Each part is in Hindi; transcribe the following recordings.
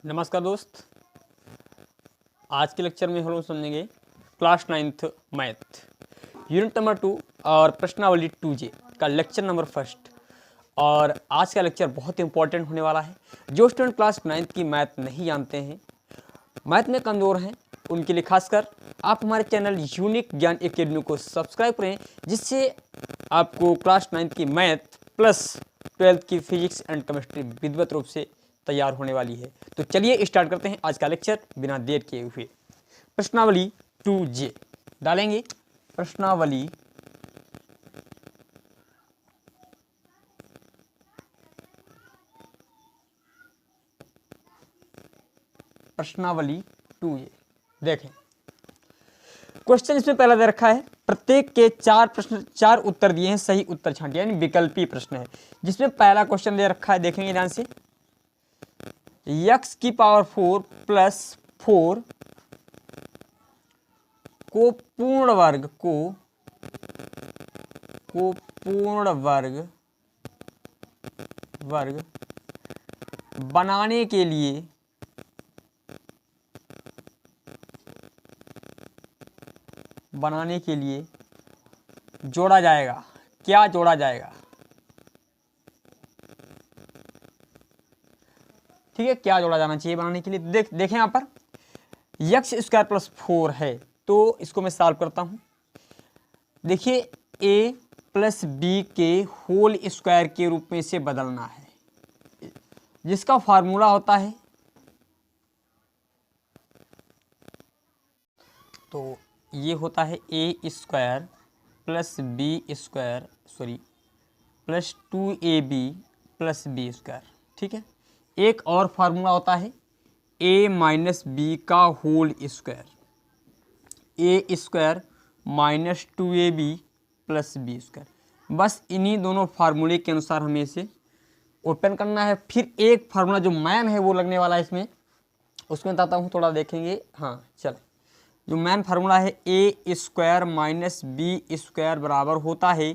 नमस्कार दोस्त, आज के लेक्चर में हम लोग समझेंगे class 9th math unit number 2 और प्रश्नावली 2J का लेक्चर नंबर फर्स्ट। और आज का लेक्चर बहुत इंपॉर्टेंट होने वाला है। जो स्टूडेंट क्लास 9th की मैथ नहीं जानते हैं, मैथ में कमज़ोर हैं, उनके लिए खासकर आप हमारे चैनल यूनिक ज्ञान एकेडमी को सब्सक्राइब करें, जिससे आपको क्लास 9th की मैथ प्लस 12th की फिजिक्स एंड केमिस्ट्री विधिवत रूप से तैयार होने वाली है। तो चलिए स्टार्ट करते हैं आज का लेक्चर बिना देर किए हुए। प्रश्नावली 2J डालेंगे। प्रश्नावली प्रश्नावली 2J देखें। क्वेश्चन इसमें पहला दे रखा है, प्रत्येक के 4 प्रश्न 4 उत्तर दिए हैं, सही उत्तर छांटिए, यानी विकल्पीय प्रश्न है। जिसमें पहला क्वेश्चन दे रखा है, देखेंगे ध्यान से, x की पावर 4 प्लस 4 को पूर्ण वर्ग बनाने के लिए जोड़ा जाएगा। क्या जोड़ा जाएगा? ठीक है, क्या जोड़ा जाना चाहिए बनाने के लिए? देखें यहाँ पर एक्स स्क्वायर प्लस 4 है, तो इसको मैं सॉल्व करता हूँ। देखिए, ए प्लस बी के होल स्क्वायर के रूप में इसे बदलना है, जिसका फार्मूला होता है, तो ये होता है a square plus b square plus 2ab plus b square. ठीक है, एक और फार्मूला होता है a माइनस बी का whole square, a square minus 2ab plus b square. बस इन्हीं दोनों फार्मूले के अनुसार हमें इसे ओपन करना है। फिर एक फार्मूला जो मैन है वो लगने वाला है इसमें, उसमें बताता हूँ, थोड़ा देखेंगे। हाँ चल, जो मैन फार्मूला है a square minus b square बराबर होता है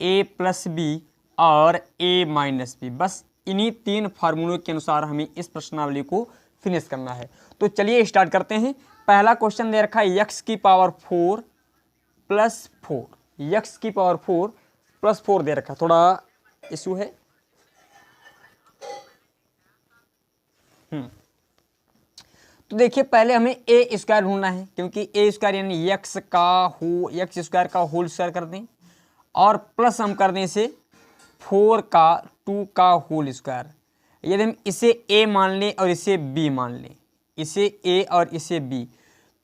ए प्लस बी और ए माइनस बी। बस इन्हीं 3 फार्मूलों के अनुसार हमें इस प्रश्नावली को फिनिश करना है। तो चलिए स्टार्ट करते हैं। पहला क्वेश्चन दे रखा है x की पावर 4 प्लस 4, x की पावर 4 प्लस 4 दे रखा, थोड़ा इशू है। तो देखिए, पहले हमें ए स्क्वायर ढूंढना है, क्योंकि ए स्क्वायर यानी एक्स स्क्वायर का होल स्क्वायर कर दें और प्लस हम कर दें इसे 4 का 2 का होल स्क्वायर। यदि हम इसे ए मान लें और इसे बी मान लें, इसे ए और इसे बी,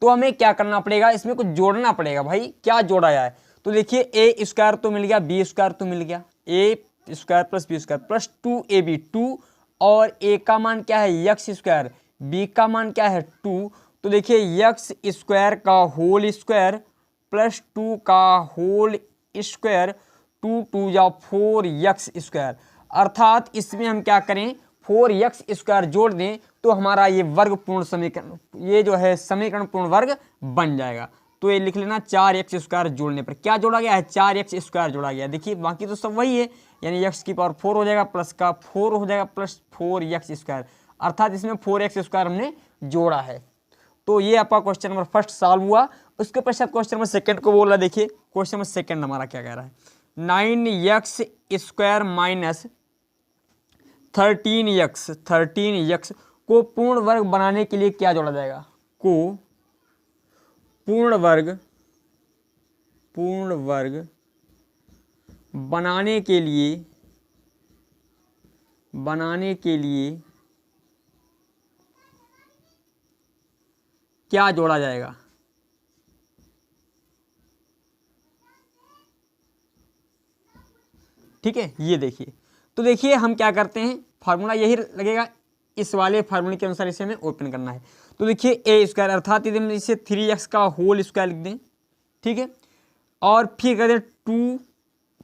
तो हमें क्या करना पड़ेगा? इसमें कुछ जोड़ना पड़ेगा। भाई क्या जोड़ा जाए? तो देखिए, ए स्क्वायर तो मिल गया, बी स्क्वायर तो मिल गया, a square plus b square plus 2ab 2, और ए का मान क्या है? एक्स स्क्वायर, बी का मान क्या है? 2। तो देखिए, एक्स स्क्वायर का होल स्क्वायर प्लस 2 का होल स्क्वायर, 2 2 या 4x स्क्वायर। अर्थात इसमें हम क्या करें? 4x स्क्वायर जोड़ दें तो हमारा ये वर्ग पूर्ण समीकरण, ये जो है समीकरण पूर्ण वर्ग बन जाएगा। तो ये लिख लेना, 4x स्क्वायर जोड़ने पर क्या जोड़ा गया है? 4x स्क्वायर जोड़ा गया। देखिए, बाकी तो सब वही है, यानी x की पावर 4 हो जाएगा, प्लस का 4 हो जाएगा, प्लस 4x स्क्वायर। अर्थात इसमें 4x स्क्वायर हमने जोड़ा है। तो ये आपका क्वेश्चन नंबर फर्स्ट सॉल्व हुआ। उसके पश्चात क्वेश्चन नंबर सेकंड को बोल रहा। देखिए, क्वेश्चन नंबर सेकंड हमारा क्या कह रहा है? 9x स्क्वायर माइनस 13x को पूर्ण वर्ग बनाने के लिए क्या जोड़ा जाएगा? को पूर्ण वर्ग बनाने के लिए क्या जोड़ा जाएगा? ठीक है, ये देखिए। तो देखिए, हम क्या करते हैं, फार्मूला यही लगेगा, इस वाले फार्मूले के अनुसार इसे हमें ओपन करना है। तो देखिए, ए स्क्वायर अर्थात यदि हम इसे 3x का होल स्क्वायर लिख दें, ठीक है, और फिर कर दें 2,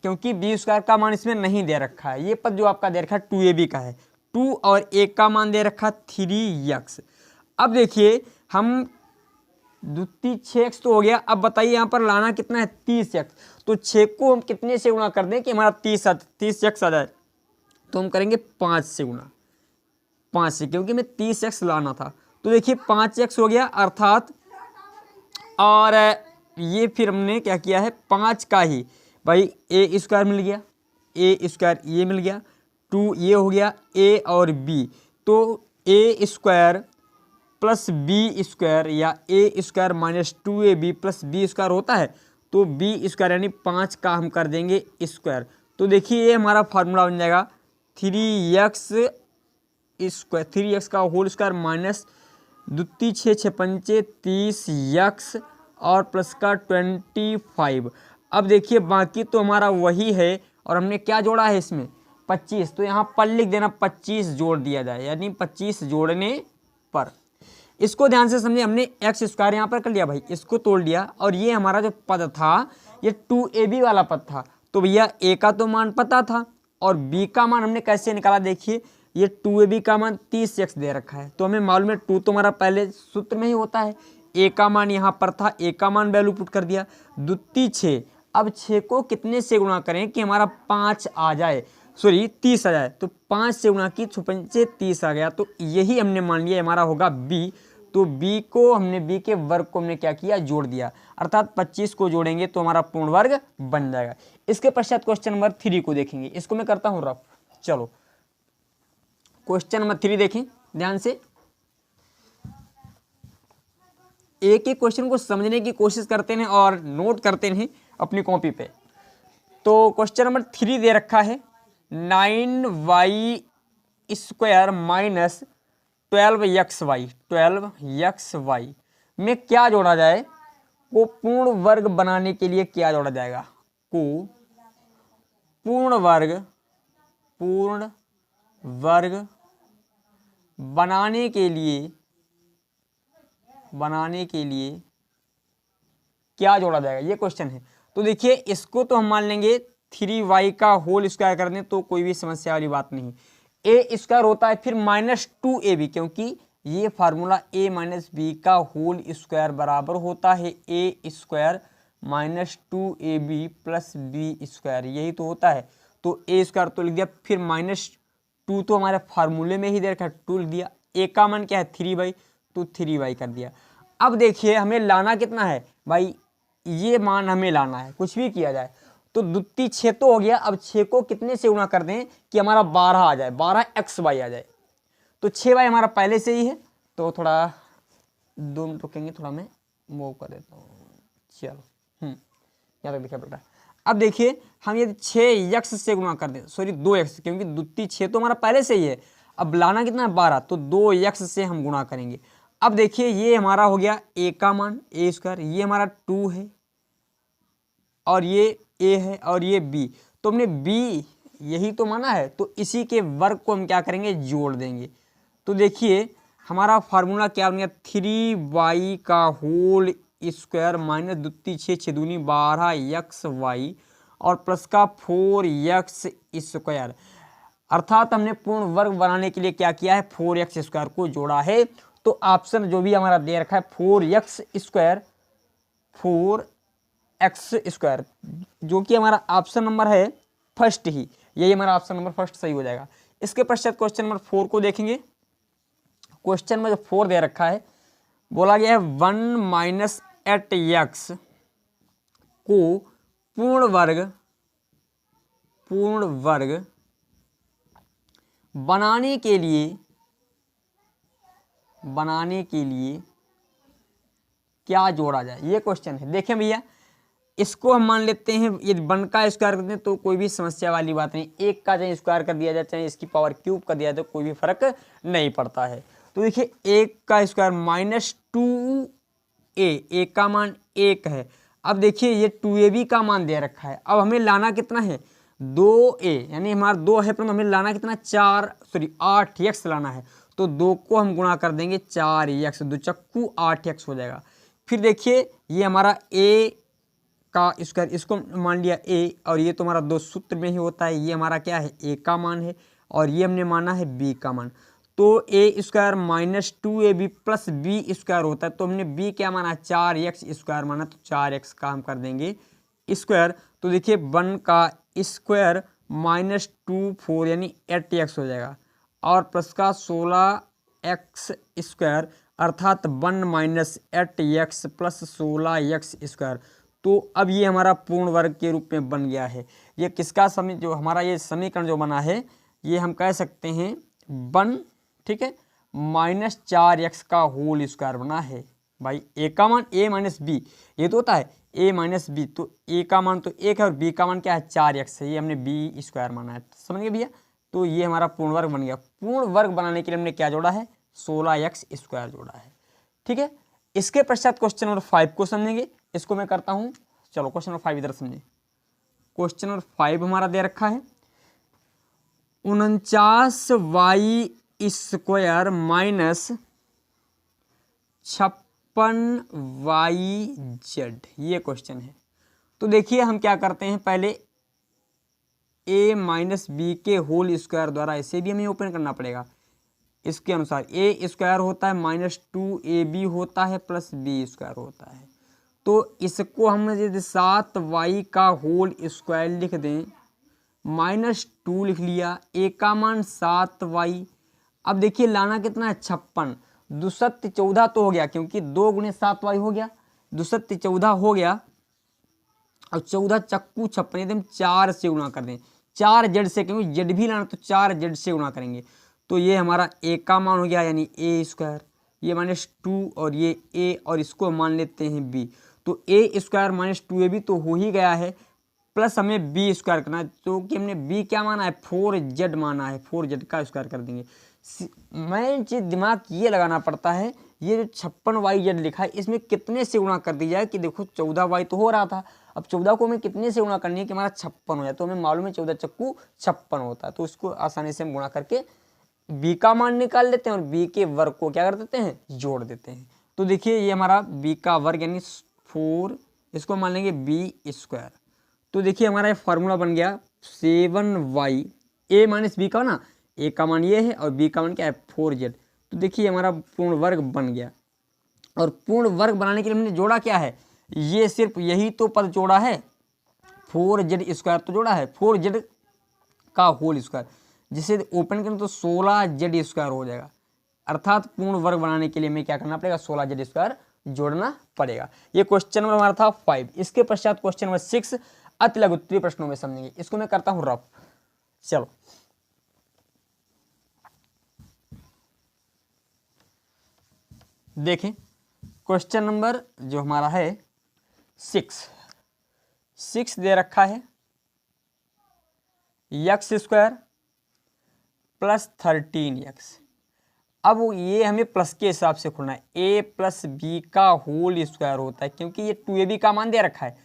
क्योंकि बी स्क्वायर का मान इसमें नहीं दे रखा है, ये पद जो आपका दे रखा है 2ab का है, 2 और a का मान दे रखा 3x। अब देखिए, हम द्वितीय 6x तो हो गया। अब बताइए यहाँ पर लाना कितना है? 30x। तो 6 को हम कितने से गुणा कर दें कि हमारा 30x आ जाए? तो हम करेंगे 5 से गुणा। 5 से, क्योंकि हमें 30x लाना था। तो देखिए 5x हो गया अर्थात, और ये फिर हमने क्या किया है 5 का ही भाई ए स्क्वायर मिल गया, ए स्क्वायर ये मिल गया, 2 ये हो गया ए और बी। तो a square plus b square या a square minus 2ab plus b square होता है, तो बी स्क्वायर यानी 5 का हम कर देंगे स्क्वायर। तो देखिए ये हमारा फार्मूला बन जाएगा 3x स्क्वायर, 3x का होल स्क्वायर माइनस दुत्ती 6 6 पंचे 30x और प्लस का 25। अब देखिए बाकी तो हमारा वही है, और हमने क्या जोड़ा है इसमें 25, तो यहाँ पर लिख देना 25 जोड़ दिया जाए, यानी 25 जोड़ने पर। इसको ध्यान से समझे, हमने एक्स स्क्वायर यहाँ पर कर लिया भाई, इसको तोड़ लिया, और ये हमारा जो पद था ये 2ab वाला पद था। तो भैया ए का तो मान पता था, और बी का मान हमने कैसे निकाला, देखिए ये 2ab का मान 30x दे रखा है, तो हमें मालूम है 2 तो हमारा पहले सूत्र में ही होता है, ए का मान यहाँ पर था, ए का मान वैल्यू पुट कर दिया, दुत्ती 6। अब 6 को कितने से गुणा करें कि हमारा 5 आ जाए, सॉरी 30 आ जाए, तो 5 से गुणा की 6 पंचे 30 आ गया, तो यही हमने मान लिया हमारा होगा बी। तो बी को हमने बी के वर्ग को हमने क्या किया जोड़ दिया, अर्थात 25 को जोड़ेंगे तो हमारा पूर्ण वर्ग बन जाएगा। इसके पश्चात क्वेश्चन नंबर 3 को देखेंगे, इसको मैं करता हूँ रफ। चलो क्वेश्चन नंबर 3 देखें ध्यान से, एक एक क्वेश्चन को समझने की कोशिश करते हैं और नोट करते हैं अपनी कॉपी पे। तो क्वेश्चन नंबर 3 दे रखा है 9y स्क्वायर माइनस 12xy में क्या जोड़ा जाए, को पूर्ण वर्ग बनाने के लिए क्या जोड़ा जाएगा, को पूर्ण वर्ग बनाने के लिए क्या जोड़ा जाएगा, ये क्वेश्चन है। तो देखिए इसको तो हम मान लेंगे 3y का होल स्क्वायर कर दें तो कोई भी समस्या वाली बात नहीं। ए स्क्वायर होता है फिर माइनस 2ab, क्योंकि ये फार्मूला a माइनस बी का होल स्क्वायर बराबर होता है a square minus 2ab plus b square, यही तो होता है। तो ए स्क्वायर तो लिख दिया, फिर माइनस 2 तो हमारे फार्मूले में ही दे रखा है, 2 लिख दिया, ए का मान क्या है 3y, तो 3y कर दिया। अब देखिए हमें लाना कितना है भाई, ये मान हमें लाना है, कुछ भी किया जाए। तो दुत्ती 6 तो हो गया, अब 6 को कितने से गुणा कर दें कि हमारा 12 आ जाए, 12xy आ जाए। तो 6y हमारा पहले से ही है, तो थोड़ा 2 मिनट रुकेंगे, थोड़ा मैं मूव कर देता हूँ। चलो यहाँ तक देखा बेटा। अब देखिए हम यदि 6x से गुणा कर दें, सॉरी 2x, क्योंकि दुत्ती 6 तो हमारा पहले से ही है, अब लाना कितना है 12, तो 2x से हम गुणा करेंगे। अब देखिए ये हमारा हो गया a का मान ए स्क्वायर, ये हमारा 2 है, और ये a है, और ये b, तो हमने b यही तो माना है, तो इसी के वर्ग को हम क्या करेंगे जोड़ देंगे। तो देखिए हमारा फार्मूला क्या बन गया 3y का होल स्क्वायर माइनस दुत्ती 6 6 दूनी 12xy और प्लस का 4x स्क्वायर, अर्थात हमने पूर्ण वर्ग बनाने के लिए क्या किया है 4x स्क्वायर को जोड़ा है। तो ऑप्शन जो भी हमारा दे रखा है 4x स्क्वायर, जो कि हमारा ऑप्शन नंबर है फर्स्ट ही, यही हमारा ऑप्शन नंबर फर्स्ट सही हो जाएगा। इसके पश्चात क्वेश्चन नंबर 4 को देखेंगे। क्वेश्चन में जो 4 दे रखा है, बोला गया है 1 माइनस 8x को पूर्ण वर्ग बनाने के लिए क्या जोड़ा जाए, ये क्वेश्चन है। देखें भैया इसको हम मान लेते हैं, यदि 1 का स्क्वायर करते हैं तो कोई भी समस्या वाली बात नहीं, 1 का चाहे स्क्वायर कर दिया जाए चाहे इसकी पावर क्यूब कर दिया जाए, तो कोई भी फर्क नहीं पड़ता है। तो देखिए 1 का स्क्वायर माइनस 2a का मान 1 है। अब देखिए ये 2ab का मान दे रखा है, अब हमें लाना कितना है 2a, यानी हमारा 2 है, परंतु हमें लाना कितना 8x लाना है। तो 2 को हम गुणा कर देंगे 4x, 2 चक्कू 8x हो जाएगा। फिर देखिए ये हमारा a का स्क्वायर, इसको मान लिया a, और ये तो हमारा 2 सूत्र में ही होता है, ये हमारा क्या है a का मान है, और ये हमने माना है b का मान। तो a square minus 2ab plus b square होता है, तो हमने b क्या माना 4x स्क्वायर माना, तो 4x का हम कर देंगे स्क्वायर। तो देखिए 1 का स्क्वायर माइनस 2 4 यानी 8x हो जाएगा, और प्लस का 16x² अर्थात 1 माइनस 8x प्लस 16x²। तो अब ये हमारा पूर्ण वर्ग के रूप में बन गया है। ये किसका जो हमारा ये समीकरण जो बना है, ये हम कह सकते हैं 1, ठीक है, माइनस 4x का होल स्क्वायर बना है। भाई ए का मान a माइनस बी, ये तो होता है a माइनस बी, तो a का मान तो 1 है और b का मान क्या है 4x है, ये हमने b² माना है। समझ गए भैया? तो ये हमारा पूर्ण वर्ग बन गया। पूर्ण वर्ग बनाने के लिए हमने क्या जोड़ा है, 16x² जोड़ा है। ठीक है, इसके पश्चात क्वेश्चन नंबर 5 को समझेंगे। इसको मैं करता हूँ, चलो क्वेश्चन नंबर 5 इधर समझे। क्वेश्चन नंबर 5 हमारा दे रखा है 49y² माइनस 56yz, ये क्वेश्चन है। तो देखिए हम क्या करते हैं, पहले a माइनस बी के होल स्क्वायर द्वारा इसे भी हमें ओपन करना पड़ेगा। इसके अनुसार a² होता है माइनस 2ab होता है प्लस b² होता है। तो इसको हम यदि 7y का होल स्क्वायर लिख दें, माइनस 2 लिख लिया, a का मान 7y। अब देखिए लाना कितना है 56, 2 7 14 तो हो गया, क्योंकि 2 गुणे 7y हो गया, 2 7 14 हो गया, और 14 चक्कू 56, यदि हम 4 से गुणा कर दें, 4z से, क्योंकि z भी लाना तो 4z से गुणा करेंगे, तो ये हमारा a का मान हो गया यानी a², ये माइनस 2 और ये a, और इसको मान लेते हैं b, तो a² माइनस 2ab तो हो ही गया है, प्लस हमें b² करना है, तो कि हमने b क्या माना है 4z माना है, 4z का स्क्वायर कर देंगे। मैं चीज दिमाग ये लगाना पड़ता है, ये जो 56yz लिखा है इसमें कितने से गुणा कर दी जाए, कि देखो 14y तो हो रहा था, अब 14 को हमें कितने से गुणा करनी है कि हमारा 56 हो जाए, तो हमें मालूम है 14 चक्कू 56 होता है, तो इसको आसानी से हम गुणा करके b का मान निकाल लेते हैं और b के वर्ग को क्या कर देते हैं, जोड़ देते हैं। तो देखिए ये हमारा b का वर्ग यानी 4, इसको मान लेंगे b²। तो देखिए हमारा ये फार्मूला बन गया 7y, a माइनस बी का ना, a का मान ये है और b का मान क्या है 4z। तो देखिए हमारा पूर्ण वर्ग बन गया। और पूर्ण वर्ग बनाने के लिए हमने जोड़ा क्या है, ये सिर्फ यही तो पद जोड़ा है, 4z² तो जोड़ा है, 4z का होल स्क्वायर, जिसे ओपन करें तो 16z² हो जाएगा। अर्थात पूर्ण वर्ग बनाने के लिए हमें क्या करना पड़ेगा, 16z² जोड़ना पड़ेगा। ये क्वेश्चन नंबर हमारा था 5। इसके पश्चात क्वेश्चन नंबर 6 अति लघु उत्तरीय प्रश्नों में समझेंगे। इसको मैं करता हूं रफ। चलो देखें, क्वेश्चन नंबर जो हमारा है 6 दे रखा है x² प्लस 13x। अब ये हमें प्लस के हिसाब से खोलना है, a प्लस बी का होल स्क्वायर होता है, क्योंकि ये 2ab का मान दे रखा है,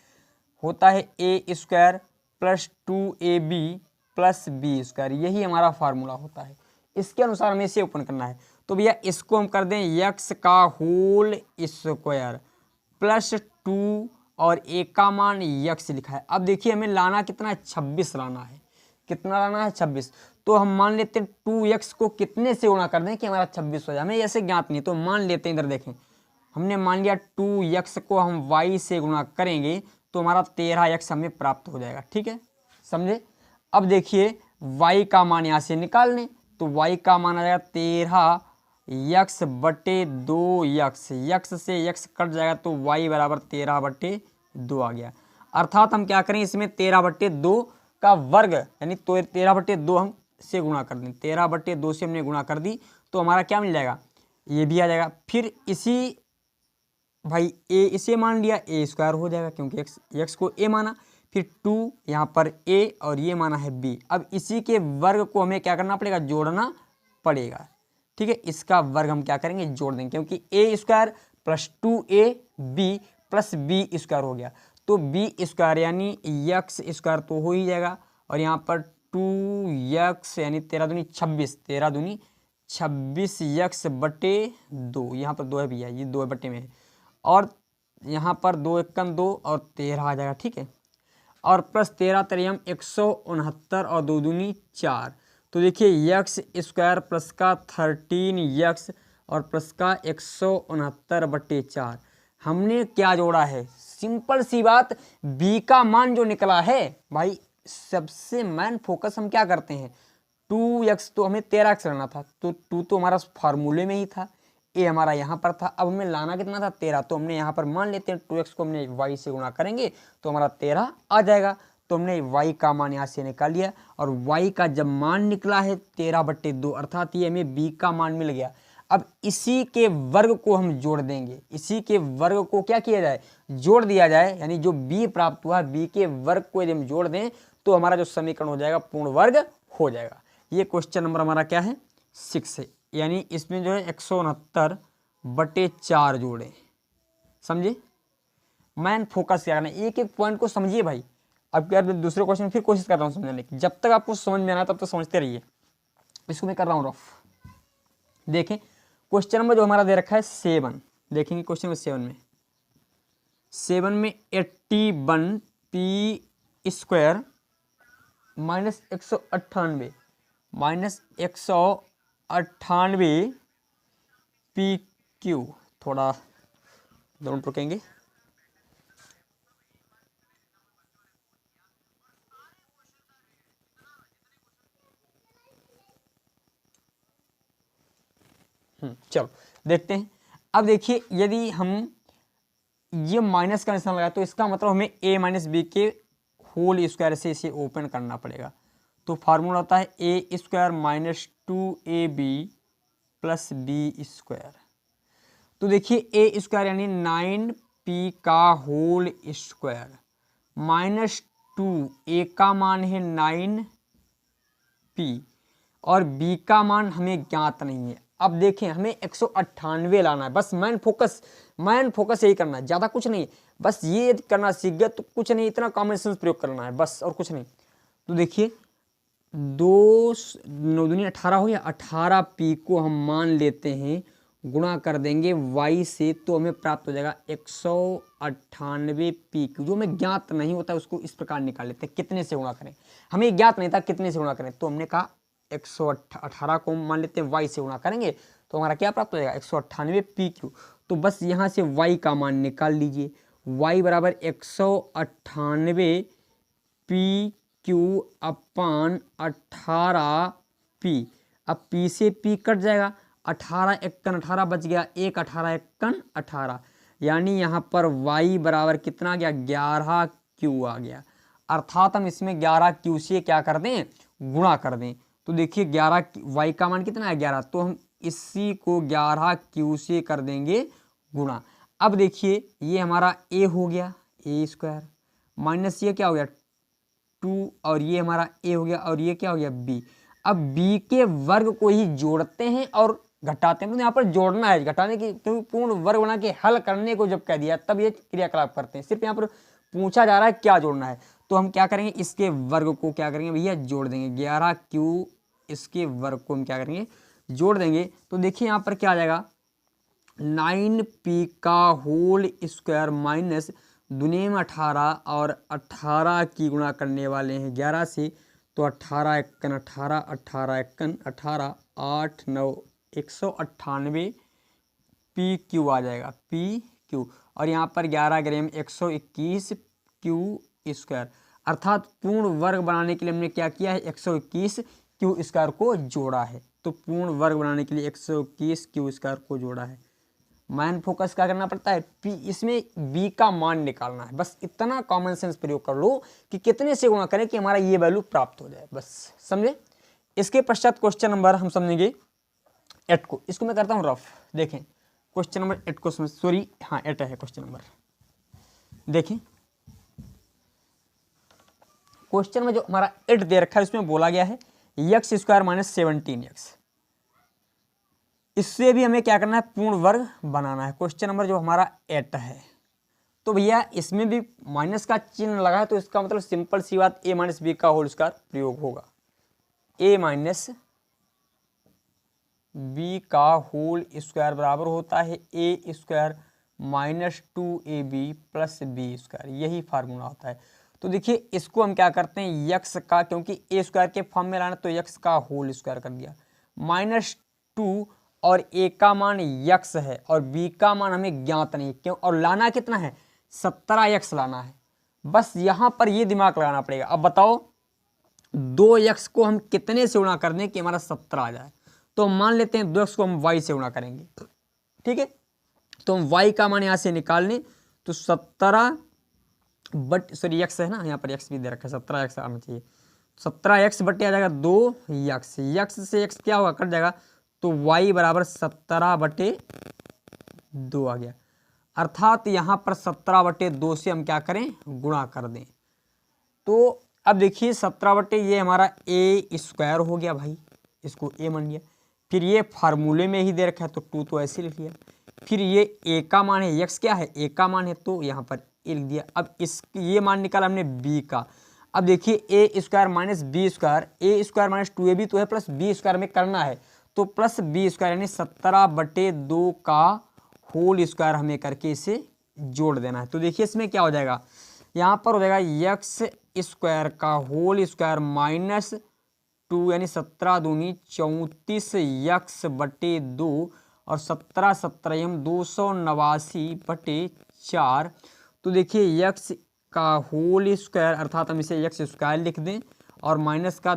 होता है a² plus 2ab plus b², यही हमारा फार्मूला होता है। इसके अनुसार हमें इसे ओपन करना है। तो भैया इसको हम कर दें x का होल स्क्वायर प्लस 2 और a का मान x लिखा है। अब देखिए हमें लाना कितना है, 26 लाना है। कितना लाना है, 26। तो हम मान लेते हैं 2x को कितने से गुणा कर दें कि हमारा 26 हो जाए, हमें ऐसे ज्ञात नहीं, तो मान लेते हैं, इधर देखें, हमने मान लिया 2x को हम y से गुणा करेंगे तो हमारा 13x हमें प्राप्त हो जाएगा। ठीक है, समझे? अब देखिए y का मान यहाँ से निकाल लें, तो y का मान आ जाएगा 13x बटे 2x, x से x कट जाएगा तो y बराबर 13/2 आ गया। अर्थात हम क्या करें, इसमें 13/2 का वर्ग यानी तो 13/2 हम से गुणा कर दें, 13/2 से हमने गुणा कर दी तो हमारा क्या मिल जाएगा, ये भी आ जाएगा। फिर इसी भाई a इसे मान लिया, a² हो जाएगा, क्योंकि x को a माना, फिर 2 यहाँ पर a और ये माना है b। अब इसी के वर्ग को हमें क्या करना पड़ेगा, जोड़ना पड़ेगा। ठीक है, इसका वर्ग हम क्या करेंगे, जोड़ देंगे, क्योंकि a² plus 2ab plus b² हो गया, तो b² यानी x² तो हो ही जाएगा, और यहाँ पर 2x यानी 13 दूनी 26, 13 दूनी 26x बटे 2, यहाँ पर 2 है भैया, ये 2 बटे में है, और यहाँ पर 2 एकम 2 और 13 आ जाएगा। ठीक है, और प्लस 13 त्रियम 169 और 2 दूनी 4। तो देखिए x² प्लस का 13x और प्लस का 169/4 हमने क्या जोड़ा है, सिंपल सी बात, b का मान जो निकला है भाई, सबसे मेन फोकस हम क्या करते हैं, 2x तो हमें 13x लाना था, तो 2 तो हमारा फार्मूले में ही था, ए हमारा यहाँ पर था। अब हमें लाना कितना था 13, तो हमने यहाँ पर मान लेते हैं 2x को हमने y से गुणा करेंगे तो हमारा 13 आ जाएगा। तो हमने y का मान यहाँ से निकाल लिया और y का जब मान निकला है 13/2 अर्थात ये हमें b का मान मिल गया। अब इसी के वर्ग को हम जोड़ देंगे, इसी के वर्ग को क्या किया जाए, जोड़ दिया जाए, यानी जो b प्राप्त हुआ b के वर्ग को यदि हम जोड़ दें तो हमारा जो समीकरण हो जाएगा पूर्ण वर्ग हो जाएगा। ये क्वेश्चन नंबर हमारा क्या है 6 है, यानी इसमें जो है 169/4 जोड़े। समझे, मैन फोकस क्या करना है, एक एक पॉइंट को समझिए भाई। अब क्या दूसरे क्वेश्चन फिर कोशिश कर रहा हूँ समझने की, जब तक आपको समझ में आना तब तक समझते रहिए। इसको मैं कर रहा हूँ रफ। देखें क्वेश्चन नंबर जो हमारा दे रखा है 7, देखेंगे क्वेश्चन नंबर 7 में 81p² माइनस 198 PQ। थोड़ा दोनों रुकेंगे। चलो देखते हैं। अब देखिए यदि हम ये माइनस का निशान लगाए तो इसका मतलब हमें a माइनस बी के होल स्क्वायर से इसे ओपन करना पड़ेगा। तो फार्मूला होता है a square minus 2ab plus b square. तो देखिए a स्क्वायर यानी 9p का होल स्क्वायर माइनस 2, a का मान है 9p और b का मान हमें ज्ञात नहीं है। अब देखें हमें 198 लाना है, बस मैन फोकस यही करना है, ज़्यादा कुछ नहीं, बस ये करना सीख गया तो कुछ नहीं, इतना कॉमन सेंस प्रयोग करना है बस, और कुछ नहीं। तो देखिए 2 9 दूनी 18 हो गया, 18p को हम मान लेते हैं, गुणा कर देंगे y से तो हमें प्राप्त हो जाएगा 198p। जो हमें ज्ञात नहीं होता उसको इस प्रकार निकाल लेते हैं, कितने से गुणा करें, हमें ज्ञात नहीं था कितने से गुणा करें, तो हमने कहा 118 को मान लेते हैं y से गुणा करेंगे तो हमारा क्या प्राप्त हो जाएगा 198pq। तो बस यहाँ से y का मान निकाल लीजिए, y बराबर 198pq अपान 18p। अब p से p कट जाएगा, 18 × 18 बच गया, 1 18 × 18, यानी यहाँ पर y बराबर कितना आ गया 11q आ गया। अर्थात हम इसमें 11q से क्या कर दें, गुणा कर दें। तो देखिए 11 y का मान कितना है 11, तो हम इसी को 11q से कर देंगे गुणा। अब देखिए ये हमारा a हो गया a स्क्वायर माइनस ये क्या हो गया 2 और ये हमारा a हो गया और ये क्या हो गया b। अब b के वर्ग को ही जोड़ते हैं और घटाते हैं, तो यहाँ पर जोड़ना है, घटाने की, क्योंकि पूर्ण वर्ग बना के हल करने को जब कह दिया तब ये क्रियाकलाप करते हैं। सिर्फ यहाँ पर पूछा जा रहा है क्या जोड़ना है, तो हम क्या करेंगे इसके वर्ग को क्या करेंगे भैया जोड़ देंगे, 11q इसके वर्ग को हम क्या करेंगे जोड़ देंगे। तो देखिए यहाँ पर क्या आ जाएगा 9p का होल स्क्वायर माइनस दुनिया में 18 और 18 की गुणा करने वाले हैं 11 से, तो 18 × 18 18 × 18 8 9 198 PQ आ जाएगा PQ, और यहाँ पर 11 ग्राम 121 Q स्क्वायर। अर्थात पूर्ण वर्ग बनाने के लिए हमने क्या किया है 121 Q स्क्वायर को जोड़ा है। तो पूर्ण वर्ग बनाने के लिए 121 Q स्क्वायर को जोड़ा है। मैन फोकस क्या करना पड़ता है P, इसमें B का मान निकालना है, बस इतना कॉमन सेंस प्रयोग कर लो कि कितने से गुणा करें कि हमारा ये वैल्यू प्राप्त हो जाए, बस समझे। इसके पश्चात क्वेश्चन नंबर हम समझेंगे 8 को, इसको मैं करता हूँ रफ। देखें क्वेश्चन नंबर 8 को समझ, सॉरी हाँ 8 है क्वेश्चन नंबर। देखें क्वेश्चन में जो हमारा 8 दे रखा है उसमें बोला गया है x स्क्वायर माइनस 17x। इससे भी हमें क्या करना है पूर्ण वर्ग बनाना है। क्वेश्चन नंबर जो हमारा 8 है, तो भैया इसमें भी माइनस का चिन्ह लगा है, तो इसका मतलब सिंपल सी बात a माइनस बी का होल स्क्वायर प्रयोग होगा। a माइनस बी का होल स्क्वायर बराबर होता है a square minus 2ab plus b square, यही फार्मूला होता है। तो देखिए इसको हम क्या करते हैं यक्स का, क्योंकि a स्क्वायर के फॉर्म में लाना तो यक्स का होल स्क्वायर कर दिया, माइनस 2 और a का मान यक्स है और b का मान हमें ज्ञात नहीं, क्यों, और लाना कितना है 17x लाना है। बस यहाँ पर ये दिमाग लगाना पड़ेगा। अब बताओ 2x को हम कितने से गुणा कर दें कि हमारा 17 आ जाए। तो हम मान लेते हैं 2x को हम y से गुणा करेंगे, ठीक है। तो हम y का मान यहाँ से निकाल लें तो 17 बट सॉरी x है ना, यहाँ पर x भी दे रखा है, 17x आना चाहिए। 17x बटे आ जाएगा 2x, x से x क्या होगा, कट जाएगा, तो y बराबर 17 बटे 2 आ गया। अर्थात यहाँ पर 17 बटे 2 से हम क्या करें, गुणा कर दें। तो अब देखिए 17 बटे ये हमारा a स्क्वायर हो गया भाई, इसको a मान लिया। फिर ये फार्मूले में ही दे रखा है तो 2 तो ऐसे लिख लिया। फिर ये a का मान है, x क्या है, a का मान है, तो यहाँ पर a लिख दिया। अब इस ये मान निकाला हमने b का। अब देखिए a square minus b square, a square minus 2ab तो है, प्लस b स्क्वायर में करना है तो प्लस b स्क्वायर यानी 17 बटे 2 का होल स्क्वायर हमें करके इसे जोड़ देना है। तो देखिए इसमें क्या हो जाएगा, यहाँ पर हो जाएगा x स्क्वायर का होल स्क्वायर माइनस 2 यानी 17 दूनी 34 x बटे 2 और 17 17 हम 289 बटे 4। तो देखिए x का होल स्क्वायर अर्थात हम इसे x स्क्वायर लिख दें और माइनस का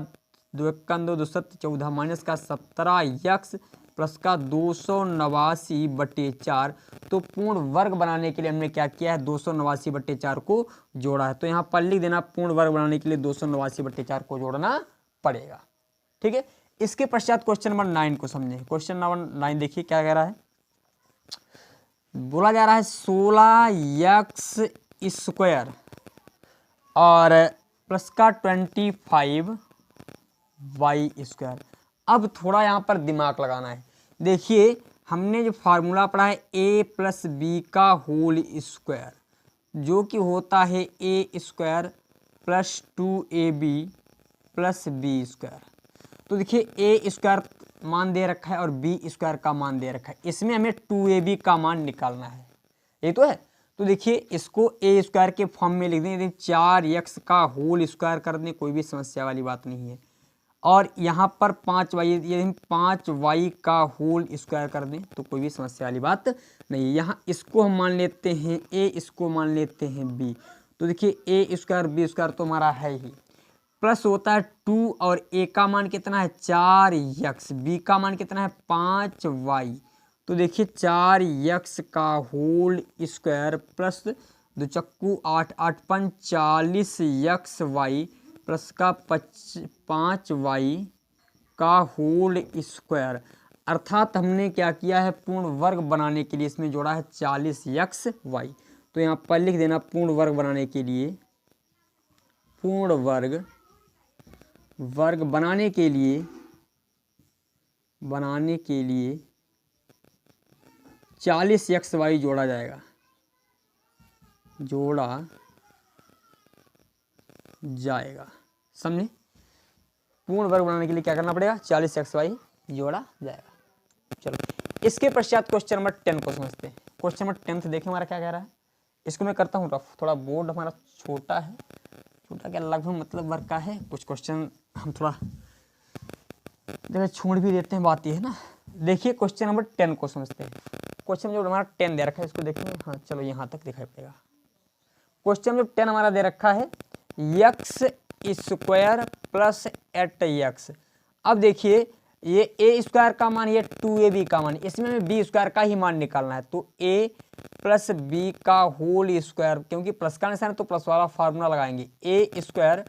2 2 2 14 माइनस का 17x प्लस का 289 बटे 4। तो पूर्ण वर्ग बनाने के लिए हमने क्या किया है, 289 बटे 4 को जोड़ा है। तो यहाँ पर लिख देना पूर्ण वर्ग बनाने के लिए 289 बटे 4 को जोड़ना पड़ेगा, ठीक है। इसके पश्चात क्वेश्चन नंबर 9 को समझें। क्वेश्चन नंबर 9 देखिए क्या कह रहा है, बोला जा रहा है 16x स्क्वायर और प्लस का 25y स्क्वायर। अब थोड़ा यहाँ पर दिमाग लगाना है। देखिए हमने जो फार्मूला पढ़ा है a प्लस बी का होल स्क्वायर, जो कि होता है a square plus 2ab plus b square. तो देखिए a स्क्वायर मान दे रखा है और b स्क्वायर का मान दे रखा है, इसमें हमें 2ab का मान निकालना है, ये तो है। तो देखिए इसको a स्क्वायर के फॉर्म में लिख दें, यदि 4x का होल स्क्वायर कर दें कोई भी समस्या वाली बात नहीं है। और यहाँ पर 5y, यदि हम 5y का होल स्क्वायर कर दें तो कोई भी समस्या वाली बात नहीं। यहाँ इसको हम मान लेते हैं a, इसको मान लेते हैं b। तो देखिए a स्क्वायर b स्क्वायर तो हमारा है ही, प्लस होता है 2 और a का मान कितना है 4x, b का मान कितना है 5y। तो देखिए 4x का होल स्क्वायर प्लस 2 चक्कू 8 8 5 40xy प्लस का 5y का होल स्क्वायर। अर्थात हमने क्या किया है, पूर्ण वर्ग बनाने के लिए इसमें जोड़ा है 40xy। तो यहाँ पर लिख देना पूर्ण वर्ग बनाने के लिए, पूर्ण वर्ग बनाने के लिए 40xy जोड़ा जाएगा, समझे। पूर्ण वर्ग बनाने के लिए क्या करना पड़ेगा, 40xy जोड़ा जाएगा। चलो इसके पश्चात क्वेश्चन नंबर 10 को समझते हैं। क्वेश्चन नंबर 10 देखें हमारा क्या कह रहा है, इसको मैं करता हूँ रफ, थोड़ा बोर्ड हमारा छोटा है, छोटा क्या लगभग मतलब वर्ग का है। कुछ क्वेश्चन हम थोड़ा जगह छोड़ भी देते हैं, बात ये है ना। देखिए क्वेश्चन नंबर 10 को समझते हैं। क्वेश्चन जो हमारा 10 दे रखा है इसको देखेंगे, हाँ चलो यहाँ तक दिखाई पड़ेगा। क्वेश्चन जो 10 हमारा दे रखा है x स्क्वायर प्लस 8x। अब देखिए ये a स्क्वायर का मान, ये 2ab का मान, इसमें हमें b स्क्वायर का ही मान निकालना है। तो a प्लस बी का होल स्क्वायर, क्योंकि प्लस का निशान है तो प्लस वाला फार्मूला लगाएंगे, a square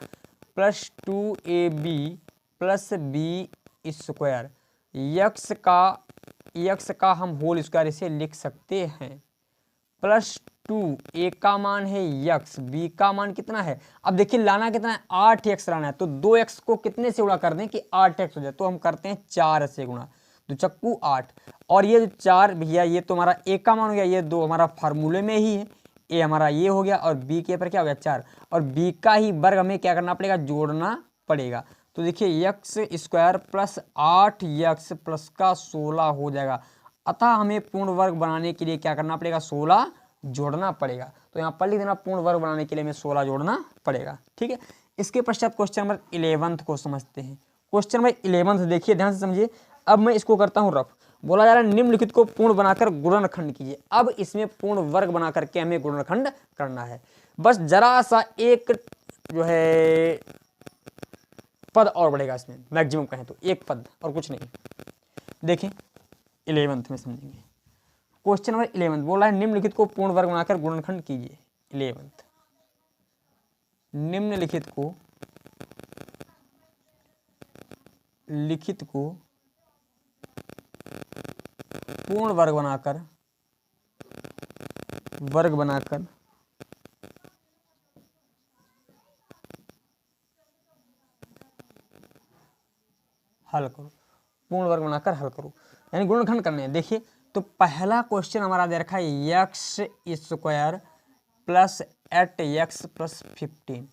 plus 2ab plus b square. x का हम होल स्क्वायर इसे लिख सकते हैं, प्लस 2 a का मान है x, b का मान कितना है, अब देखिए लाना कितना है 8x लाना है। तो 2x को कितने से गुणा कर दें कि 8x हो जाए, तो हम करते हैं 4 से गुणा, 2 चक्कू 8। और ये जो 4 भैया ये तो हमारा a का मान हो गया, ये 2 हमारा फार्मूले में ही है, a हमारा ये हो गया और b के पर क्या हो गया 4, और b का ही वर्ग हमें क्या करना पड़ेगा, जोड़ना पड़ेगा। तो देखिए x square plus 8x plus का 16 हो जाएगा। अतः हमें पूर्ण वर्ग बनाने के लिए क्या करना पड़ेगा, 16 जोड़ना पड़ेगा। तो यहाँ पर लिख देना पूर्ण वर्ग बनाने के लिए हमें 16 जोड़ना पड़ेगा, ठीक है। इसके पश्चात क्वेश्चन नंबर 11 को समझते हैं। क्वेश्चन नंबर 11 देखिए ध्यान से समझिए। अब मैं इसको करता हूँ रफ। बोला जा रहा है निम्नलिखित को पूर्ण बनाकर गुणनखंड कीजिए। अब इसमें पूर्ण वर्ग बना करके हमें गुणनखंड करना है। बस जरा सा एक जो है पद और बढ़ेगा इसमें, मैक्सिमम कहें तो एक पद और कुछ नहीं। देखें 11th में समझेंगे। क्वेश्चन नंबर 11 बोला है निम्नलिखित को पूर्ण वर्ग बनाकर गुणनखंड कीजिए। 11th निम्नलिखित को पूर्ण वर्ग बनाकर हल करो, पूर्ण वर्ग बनाकर हल करो, यानी गुणनखंड करने हैं। देखिए तो पहला क्वेश्चन हमारा दे रखा है x square plus 8x plus 15।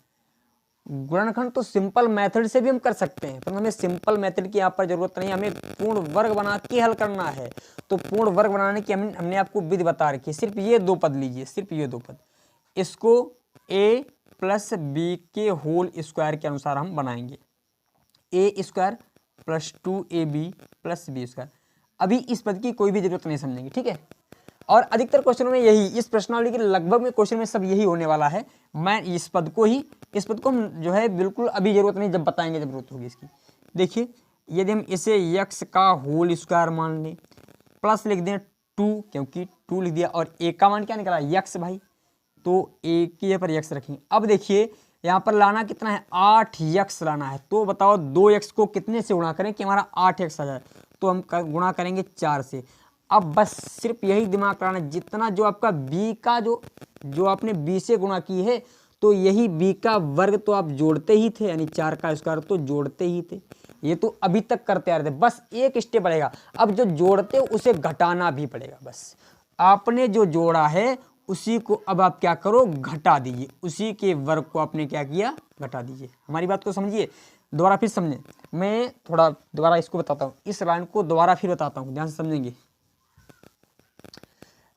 गुणनखंड तो सिंपल मेथड से भी हम कर सकते हैं, पर हमें सिंपल मेथड की यहाँ पर जरूरत नहीं, हमें पूर्ण वर्ग बना के हल करना है। तो पूर्ण वर्ग बनाने की हमने आपको विधि बता रखी है। सिर्फ ये दो पद लीजिए, सिर्फ ये दो पद, इसको a प्लस बी के होल स्क्वायर के अनुसार हम बनाएंगे। a square plus 2ab plus b square. अभी इस पद की कोई भी जरूरत नहीं समझेंगे, ठीक है। और अधिकतर क्वेश्चनों में यही, इस प्रश्नावली के लगभग में क्वेश्चन में सब यही होने वाला है। मैं इस पद को हम जो है बिल्कुल अभी जरूरत नहीं, जब बताएंगे जब जरूरत होगी इसकी। देखिए यदि हम इसे x का होल स्क्वायर मान लें, प्लस लिख दें 2, क्योंकि 2 लिख दिया, और a का मान क्या निकला x भाई, तो a की पर x रखेंगे। अब देखिए यहाँ पर लाना कितना है, 8x लाना है। तो बताओ 2x को कितने से गुणा करें कि हमारा 8x आ जाए, तो हम गुणा करेंगे 4 से। अब बस सिर्फ यही दिमाग लगाना, जितना जो आपका b का जो आपने b से गुणा की है, तो यही b का वर्ग तो आप जोड़ते ही थे, यानी 4 का स्क्वायर तो जोड़ते ही थे। ये तो अभी तक करते आ रहे थे, बस एक स्टेप बढ़ेगा। अब जो जोड़ते हो उसे घटाना भी पड़ेगा। बस आपने जो जोड़ा है उसी को अब आप क्या करो, घटा दीजिए। उसी के वर्ग को आपने क्या किया, घटा दीजिए। हमारी बात को समझिए, दोबारा फिर समझें। मैं थोड़ा दोबारा इसको बताता हूँ, इस लाइन को दोबारा फिर बताता हूँ, ध्यान से समझेंगे।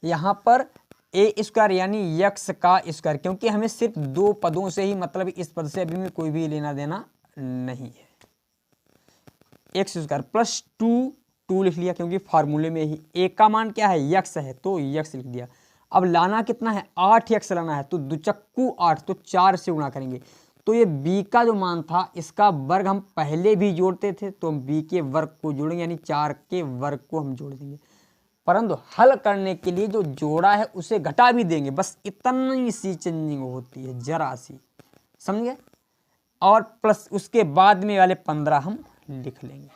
यहाँ पर ए स्क्वायर यानी x का स्क्वायर, क्योंकि हमें सिर्फ दो पदों से ही मतलब, इस पद से अभी में कोई भी लेना देना नहीं है। एक्स स्क्वायर प्लस 2 लिख लिया, क्योंकि फार्मूले में ही a का मान क्या है, x है, तो x लिख दिया। अब लाना कितना है, 8x लाना है, तो 2 चक्कू 8, तो 4 से गुणा करेंगे। तो ये b का जो मान था, इसका वर्ग हम पहले भी जोड़ते थे, तो हम b के वर्ग को जोड़ेंगे, यानी 4 के वर्ग को हम जोड़ देंगे। परंतु हल करने के लिए जो जोड़ा है उसे घटा भी देंगे, बस इतनी सी चेंजिंग होती है, जरा सी, समझे। और प्लस उसके बाद में वाले 15 हम लिख लेंगे,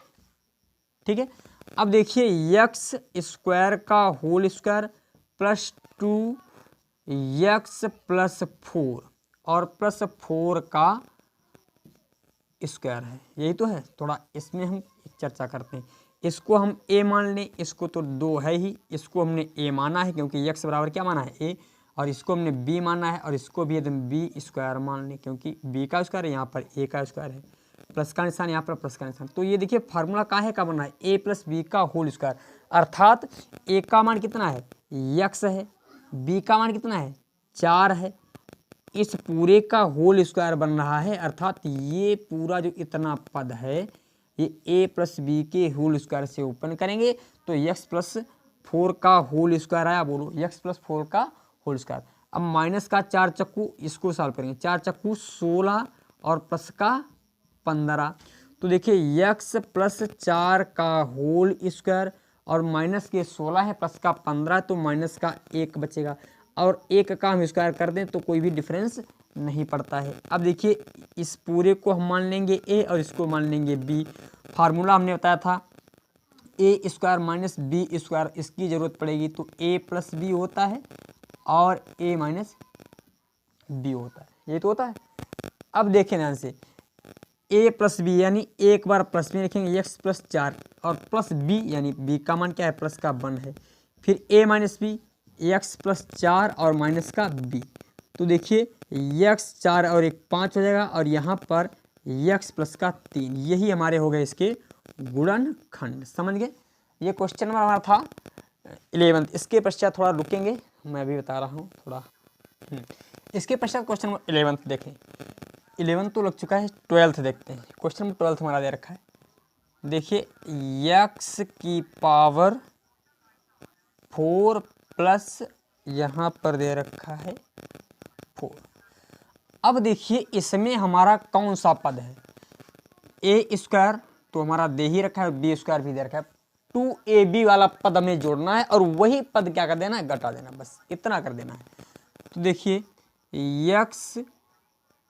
ठीक है। अब देखिए x स्क्वायर का whole square plus 2x plus 4 और प्लस 4 का स्क्वायर है, यही तो है। थोड़ा इसमें हम चर्चा करते हैं। इसको हम a मान लें, इसको तो 2 है ही, इसको हमने a माना है क्योंकि x बराबर क्या माना है, a, और इसको हमने b माना है, और इसको भी एकदम b स्क्वायर मान लें, क्योंकि b का स्क्वायर है, यहाँ पर a का स्क्वायर है, प्लस का निशान, यहाँ पर प्लस का निशान। तो ये देखिए फार्मूला काहे का बना है, a प्लस बी का होल स्क्वायर, अर्थात a का मान कितना है, x है, b का मान कितना है, 4 है, इस पूरे का होल स्क्वायर बन रहा है। अर्थात ये पूरा जो इतना पद है, ये a प्लस बी के होल स्क्वायर से ओपन करेंगे तो x प्लस 4 का होल स्क्वायर आया, बोलो x प्लस 4 का होल स्क्वायर। अब माइनस का 4 चक्कू, इसको सॉल्व करेंगे, 4 चक्कू 16 और प्लस का 15। तो देखिए x प्लस 4 का होल स्क्वायर और माइनस के 16 है, प्लस का 15, तो माइनस का 1 बचेगा, और 1 का हम स्क्वायर कर दें तो कोई भी डिफरेंस नहीं पड़ता है। अब देखिए इस पूरे को हम मान लेंगे a और इसको मान लेंगे b। फार्मूला हमने बताया था a square minus b square, इसकी ज़रूरत पड़ेगी तो a प्लस बी होता है और a माइनस बी होता है, ये तो होता है। अब देखें ध्यान से, a प्लस बी यानी एक बार प्लस में लिखेंगे x प्लस 4 और प्लस b यानी b का मान क्या है, प्लस का 1 है, फिर a minus b, x plus 4 और माइनस का b। तो देखिए x 4 और 1 5 हो जाएगा, और यहाँ पर x प्लस का 3, यही हमारे हो गए इसके गुणनखंड। समझ गए। ये क्वेश्चन नंबर हमारा था 11। इसके पश्चात थोड़ा रुकेंगे, मैं अभी बता रहा हूँ थोड़ा। इसके पश्चात क्वेश्चन नंबर 11 देखें। 11 तो लग चुका है, 12 देखते हैं। क्वेश्चन नंबर 12 हमारा दे रखा है, देखिए x की पावर 4 प्लस यहाँ पर दे रखा है 4। अब देखिए इसमें हमारा कौन सा पद है, ए स्क्वायर तो हमारा दे ही रखा है, बी स्क्वायर भी दे रखा है, 2ab वाला पद हमें जोड़ना है और वही पद क्या कर देना है, घटा देना, बस इतना कर देना है। तो देखिए एक्स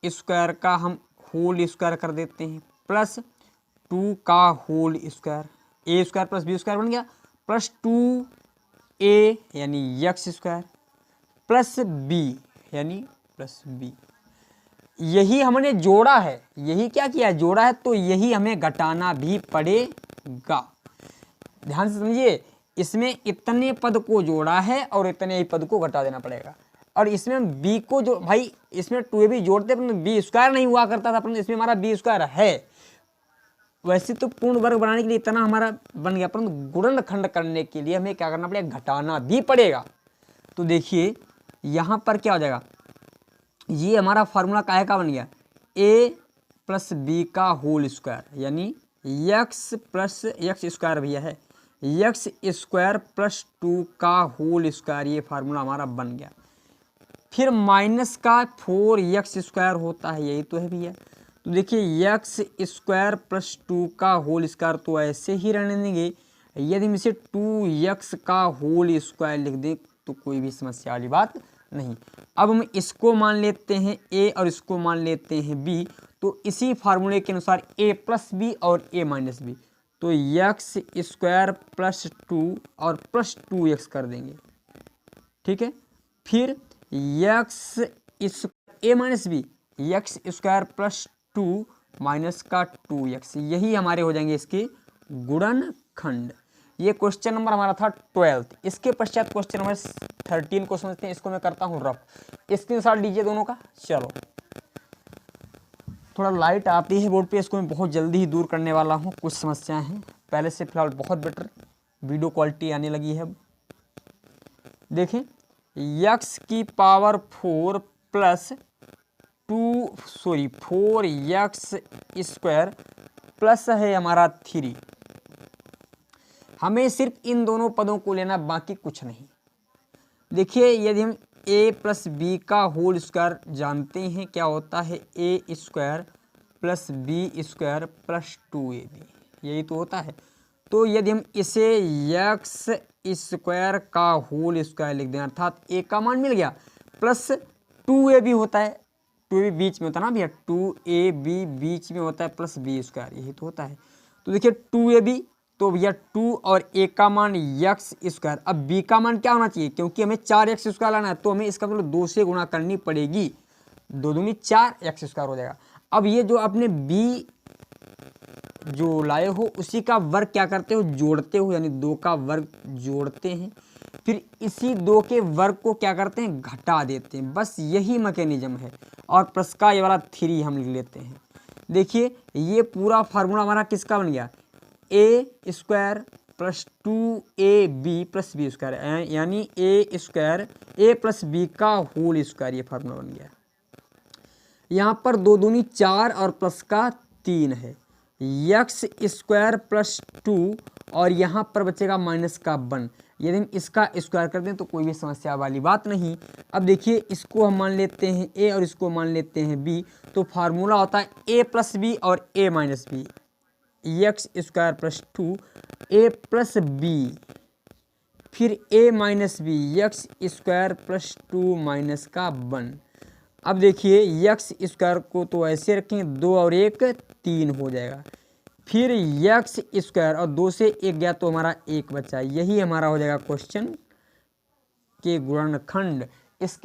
स्क्वायर का हम होल स्क्वायर कर देते हैं प्लस 2 का whole square, a square plus b square बन गया, प्लस 2a यानी एक्स स्क्वायर प्लस बी यानी प्लस बी। यही हमने जोड़ा है, यही क्या किया है, जोड़ा है, तो यही हमें घटाना भी पड़ेगा। ध्यान से समझिए, इसमें इतने पद को जोड़ा है और इतने ही पद को घटा देना पड़ेगा। और इसमें b को जो भाई इसमें 2ab जोड़ते परंतु बी स्क्वायर नहीं हुआ करता था, परंतु इसमें हमारा बी स्क्वायर है। वैसे तो पूर्ण वर्ग बनाने के लिए इतना हमारा बन गया, परंतु गुणनखंड करने के लिए हमें क्या करना पड़ेगा, घटाना भी पड़ेगा। तो देखिए यहाँ पर क्या हो जाएगा, ये हमारा फार्मूला काहे का बन गया, a प्लस बी का होल स्क्वायर यानी एक्स प्लस एक्स स्क्वायर भैया है, एक्स स्क्वायर प्लस 2 का होल स्क्वायर, ये फार्मूला हमारा बन गया। फिर माइनस का 4x स्क्वायर होता है, यही तो है भैया। तो देखिए एक्स स्क्वायर प्लस 2 का होल स्क्वायर तो ऐसे ही रहने देंगे, यदि हम इसे 2x का होल स्क्वायर लिख दें तो कोई भी समस्या वाली बात नहीं। अब हम इसको मान लेते हैं a और इसको मान लेते हैं b, तो इसी फार्मूले के अनुसार a प्लस बी और a माइनस बी, तो एक्स स्क्वायर प्लस 2 और प्लस 2x कर देंगे, ठीक है। फिर x a minus b, x square plus 2 minus का 2x, यही हमारे हो जाएंगे इसके गुणनखंड। ये क्वेश्चन नंबर हमारा था 12। इसके पश्चात क्वेश्चन नंबर 13 को समझते हैं। इसको मैं करता हूँ रफ, स्क्रीनशॉट लीजिए दोनों का। चलो थोड़ा लाइट आती है बोर्ड पे, इसको मैं बहुत जल्दी ही दूर करने वाला हूँ, कुछ समस्याएं हैं, पहले से फिलहाल बहुत बेटर वीडियो क्वालिटी आने लगी है। देखें x की power 4 plus 4x square plus है हमारा 3, हमें सिर्फ इन दोनों पदों को लेना, बाकी कुछ नहीं। देखिए यदि हम a प्लस बी का होल स्क्वायर जानते हैं क्या होता है, a square plus b square plus 2ab, यही तो होता है। तो यदि हम इसे x स्क्वायर का होल स्क्वायर लिख दें, अर्थात a का मान मिल गया, प्लस 2ab होता है, 2ab बीच में होता है ना भैया, 2ab बीच में होता है प्लस बी स्क्वायर, यही तो होता है। तो देखिए 2ab तो भैया 2 और a का मान x स्क्वायर, अब b का मान क्या होना चाहिए, क्योंकि हमें 4x स्क्वायर लाना है तो हमें इसका मतलब 2 से गुणा करनी पड़ेगी, 2 दूनी 4x स्क्वायर हो जाएगा। अब ये जो अपने b जो लाए हो उसी का वर्ग क्या करते हो, जोड़ते हो, यानी 2 का वर्ग जोड़ते हैं, फिर इसी 2 के वर्ग को क्या करते हैं, घटा देते हैं, बस यही मैकेनिज्म है। और प्लस का ये वाला 3 हम लिख लेते हैं। देखिए ये पूरा फार्मूला हमारा किसका बन गया, a square plus 2ab plus b square, यानी a square a plus b का होल स्क्वायर, ये फार्मूला बन गया। यहाँ पर 2 दूनी 4 और प्लस का 3 है, एक्स स्क्वायर प्लस 2 और यहाँ पर बचेगा माइनस का 1, यदि हम इसका स्क्वायर कर दें तो कोई भी समस्या वाली बात नहीं। अब देखिए इसको हम मान लेते हैं a और इसको मान लेते हैं b, तो फार्मूला होता है a प्लस बी और a minus b, x square plus 2 a plus b, फिर a minus b, x square plus 2 minus का 1। अब देखिए एक्स स्क्वायर को तो ऐसे रखेंगे, 2 और 1 3 हो जाएगा, फिर एक्स स्क्वायर और 2 से 1 गया तो हमारा 1 बचा, यही हमारा हो जाएगा क्वेश्चन के गुणनखंड।